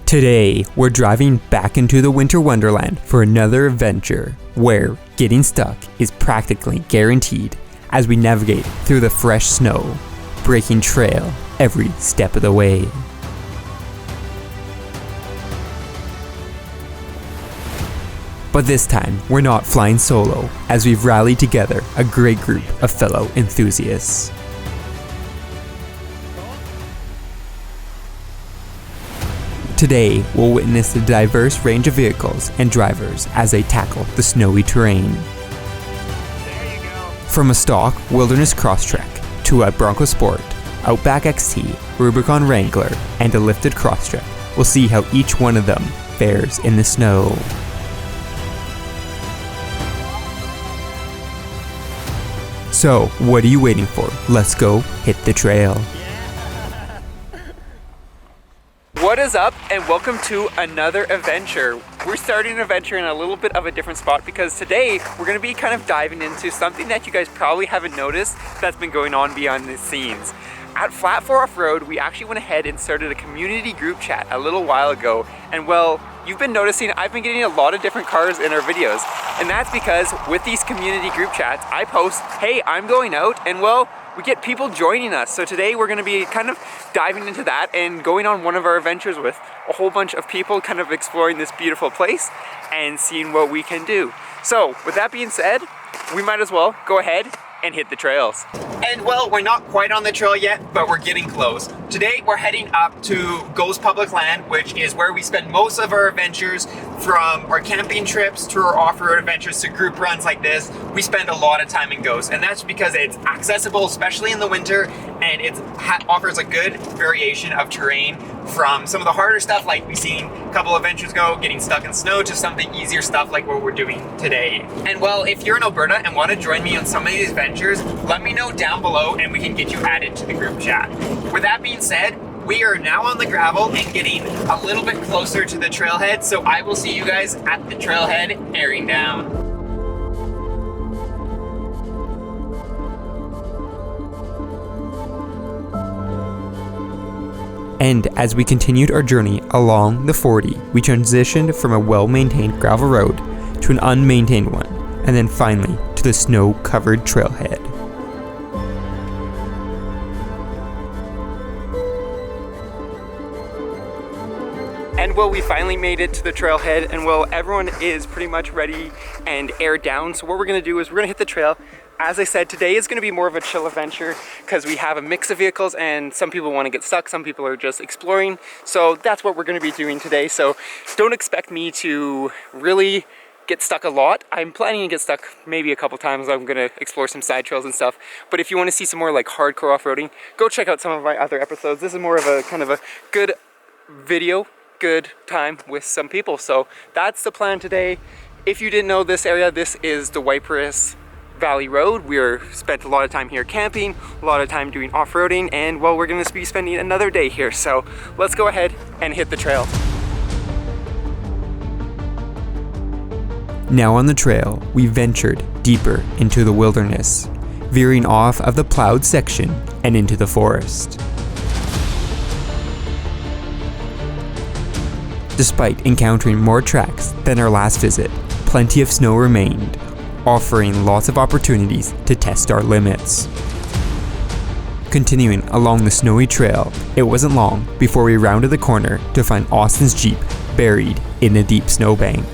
Today, we're driving back into the winter wonderland for another adventure where getting stuck is practically guaranteed as we navigate through the fresh snow, breaking trail every step of the way. But this time, we're not flying solo, as we've rallied together a great group of fellow enthusiasts. Today, we'll witness the diverse range of vehicles and drivers as they tackle the snowy terrain. From a stock wilderness Crosstrek to a Bronco Sport, Outback XT, Rubicon Wrangler, and a lifted Crosstrek, we'll see how each one of them fares in the snow. So, what are you waiting for? Let's go hit the trail. What is up, and welcome to another adventure. We're starting an adventure in a little bit of a different spot because today we're going to be kind of diving into something that you guys probably haven't noticed that's been going on behind the scenes. At Flat 4 Off-Road, we actually went ahead and started a community group chat a little while ago, and well, you've been noticing I've been getting a lot of different cars in our videos, and that's because with these community group chats, I post, hey, I'm going out, and well, we get people joining us. So today we're gonna be kind of diving into that and going on one of our adventures with a whole bunch of people kind of exploring this beautiful place and seeing what we can do. So with that being said, we might as well go ahead and hit the trails. And well, we're not quite on the trail yet, but we're getting close. Today we're heading up to Ghost Public Land, which is where we spend most of our adventures, from our camping trips to our off-road adventures to group runs like this. We spend a lot of time in Ghost, and that's because it's accessible, especially in the winter, and it offers a good variation of terrain, from some of the harder stuff like we've seen a couple adventures ago, getting stuck in snow, to some of the easier stuff like what we're doing today. And well, if you're in Alberta and want to join me on some of these adventures, let me know down below and we can get you added to the group chat. With that being said, we are now on the gravel and getting a little bit closer to the trailhead, so I will see you guys at the trailhead airing down. And as we continued our journey along the 40, we transitioned from a well-maintained gravel road to an unmaintained one, and then finally to the snow-covered trailhead. And well, we finally made it to the trailhead, and well, everyone is pretty much ready and aired down. So what we're gonna do is we're gonna hit the trail. As I said, today is gonna be more of a chill adventure because we have a mix of vehicles and some people wanna get stuck, some people are just exploring. So that's what we're gonna be doing today. So don't expect me to really get stuck a lot. I'm planning to get stuck maybe a couple times. I'm gonna explore some side trails and stuff. But if you wanna see some more like hardcore off-roading, go check out some of my other episodes. This is more of a kind of a good video, good time with some people. So that's the plan today. If you didn't know this area, this is the Waiparis Valley Road. We're spent a lot of time here camping, a lot of time doing off-roading, and well, we're gonna be spending another day here. So let's go ahead and hit the trail. Now on the trail, we ventured deeper into the wilderness, veering off of the plowed section and into the forest. Despite encountering more tracks than our last visit, plenty of snow remained, offering lots of opportunities to test our limits. Continuing along the snowy trail, it wasn't long before we rounded the corner to find Austin's Jeep buried in a deep snowbank.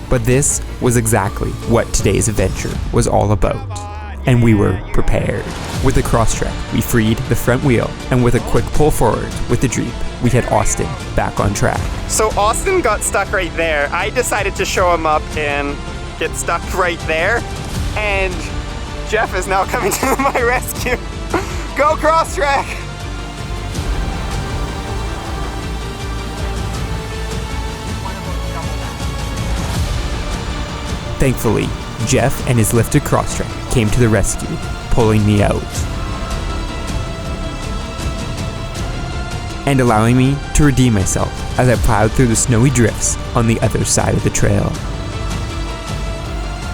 But this was exactly what today's adventure was all about, and we were prepared. With the Crosstrek, we freed the front wheel, and with a quick pull forward with the Jeep, we had Austin back on track. So Austin got stuck right there. I decided to show him up and get stuck right there, and Jeff is now coming to my rescue. Go Crosstrek! Thankfully, Jeff and his lifted Crosstrek came to the rescue, pulling me out and allowing me to redeem myself as I plowed through the snowy drifts on the other side of the trail.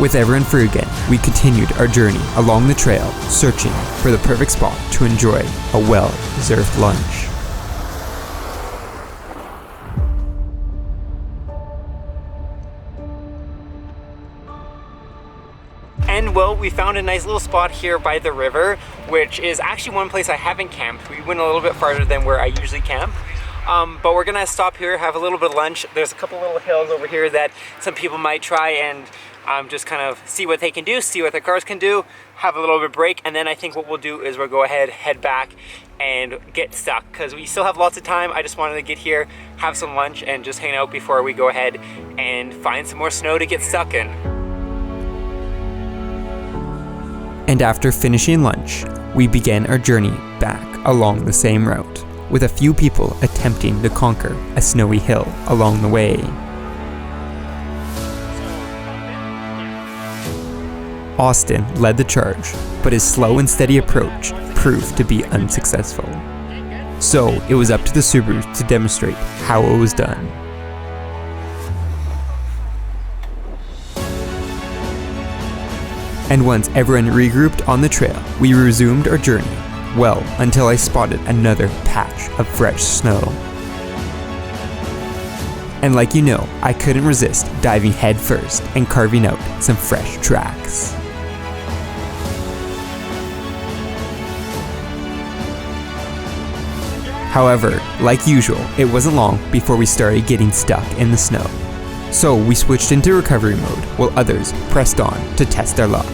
With everyone free again, we continued our journey along the trail, searching for the perfect spot to enjoy a well-deserved lunch. And well, we found a nice little spot here by the river, which is actually one place I haven't camped. We went a little bit farther than where I usually camp. But we're gonna stop here, have a little bit of lunch. There's a couple little hills over here that some people might try and just kind of see what they can do, see what their cars can do, have a little bit of break, and then I think what we'll do is we'll go ahead, head back, and get stuck, because we still have lots of time. I just wanted to get here, have some lunch, and just hang out before we go ahead and find some more snow to get stuck in. And after finishing lunch, we began our journey back along the same route, with a few people attempting to conquer a snowy hill along the way. Austin led the charge, but his slow and steady approach proved to be unsuccessful. So it was up to the Subaru to demonstrate how it was done. And once everyone regrouped on the trail, we resumed our journey, well, until I spotted another patch of fresh snow. And like you know, I couldn't resist diving head first and carving out some fresh tracks. However, like usual, it wasn't long before we started getting stuck in the snow. So we switched into recovery mode while others pressed on to test their luck.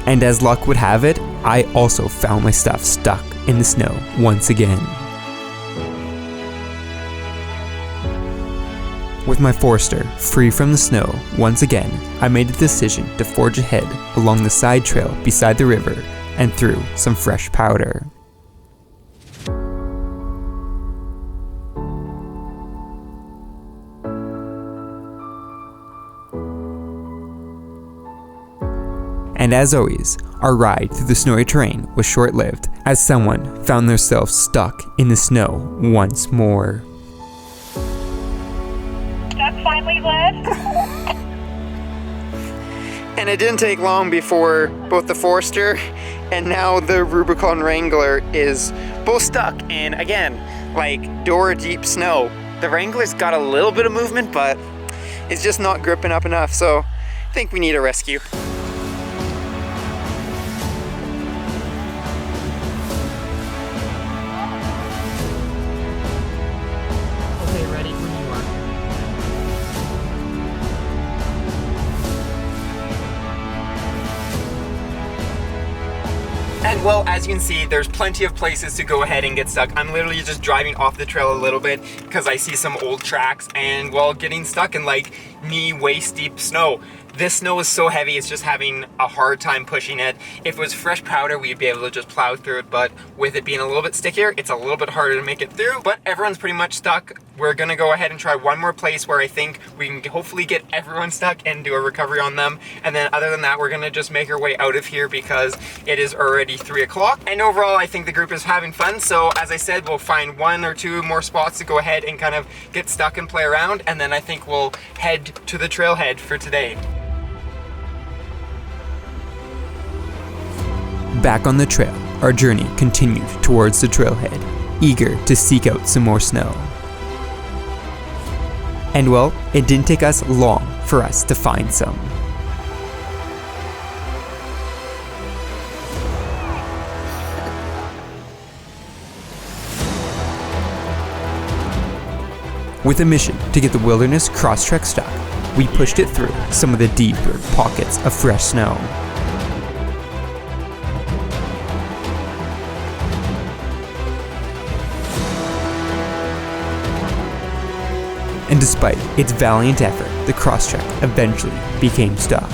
And as luck would have it, I also found my stuff stuck in the snow once again. With my Forester free from the snow once again, I made the decision to forge ahead along the side trail beside the river and through some fresh powder. And as always, our ride through the snowy terrain was short-lived as someone found themselves stuck in the snow once more. Stuck finally left. And it didn't take long before both the Forester and now the Rubicon Wrangler is both stuck in, again, like door-deep snow. The Wrangler's got a little bit of movement, but it's just not gripping up enough, so I think we need a rescue. And well, as you can see, there's plenty of places to go ahead and get stuck. I'm literally just driving off the trail a little bit because I see some old tracks and, well, getting stuck in like knee waist deep snow. This snow is so heavy, it's just having a hard time pushing it. If it was fresh powder, we'd be able to just plow through it, but with it being a little bit stickier, it's a little bit harder to make it through, but everyone's pretty much stuck. We're gonna go ahead and try one more place where I think we can hopefully get everyone stuck and do a recovery on them. And then other than that, we're gonna just make our way out of here because it is already 3 o'clock. And overall, I think the group is having fun. So as I said, we'll find 1 or 2 more spots to go ahead and kind of get stuck and play around. And then I think we'll head to the trailhead for today. Back on the trail, our journey continued towards the trailhead, eager to seek out some more snow. And well, it didn't take us long for us to find some. With a mission to get the wilderness crosstrek stuck, we pushed it through some of the deeper pockets of fresh snow. And despite its valiant effort, the crosstrek eventually became stuck.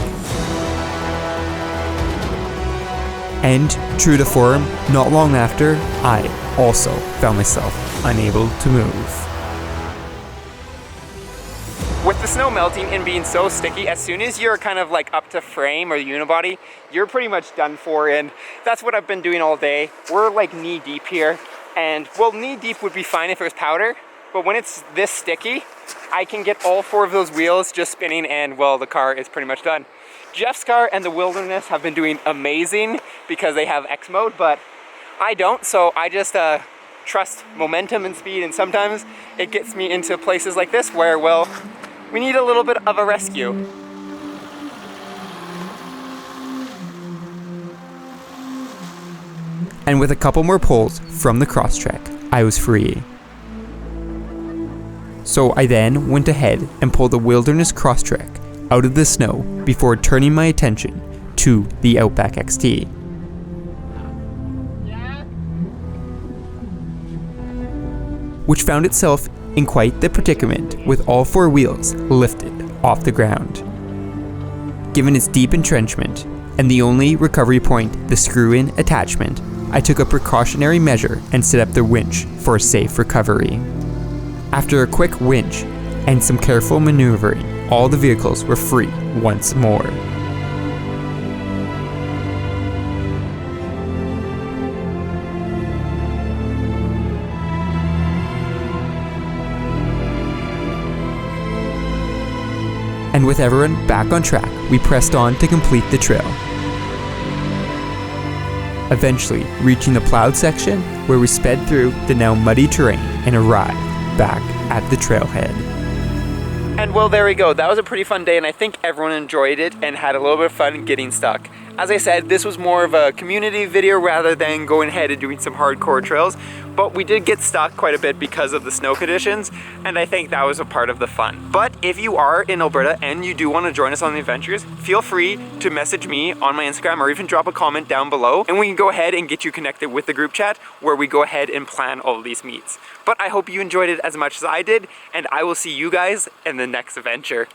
And, true to form, not long after, I also found myself unable to move. With the snow melting and being so sticky, as soon as you're kind of like up to frame or the unibody, you're pretty much done for, and that's what I've been doing all day. We're like knee deep here. And well, knee deep would be fine if it was powder, but when it's this sticky, I can get all 4 of those wheels just spinning and well, the car is pretty much done. Jeff's car and the Wilderness have been doing amazing because they have X mode, but I don't, so I just trust momentum and speed, and sometimes it gets me into places like this where, well, we need a little bit of a rescue. And with a couple more pulls from the crosstrack, I was free. So I then went ahead and pulled the Wilderness crosstrack out of the snow before turning my attention to the Outback XT. Which found itself in quite the predicament with all 4 wheels lifted off the ground. Given its deep entrenchment and the only recovery point the screw-in attachment, I took a precautionary measure and set up the winch for a safe recovery. After a quick winch and some careful maneuvering, all the vehicles were free once more. And with everyone back on track, we pressed on to complete the trail. Eventually reaching the plowed section where we sped through the now muddy terrain and arrived back at the trailhead. And well, there we go. That was a pretty fun day, and I think everyone enjoyed it and had a little bit of fun getting stuck. As I said, this was more of a community video rather than going ahead and doing some hardcore trails, but we did get stuck quite a bit because of the snow conditions, and I think that was a part of the fun. But if you are in Alberta and you do want to join us on the adventures, feel free to message me on my Instagram or even drop a comment down below, and we can go ahead and get you connected with the group chat where we go ahead and plan all of these meets. But I hope you enjoyed it as much as I did, and I will see you guys in the next adventure.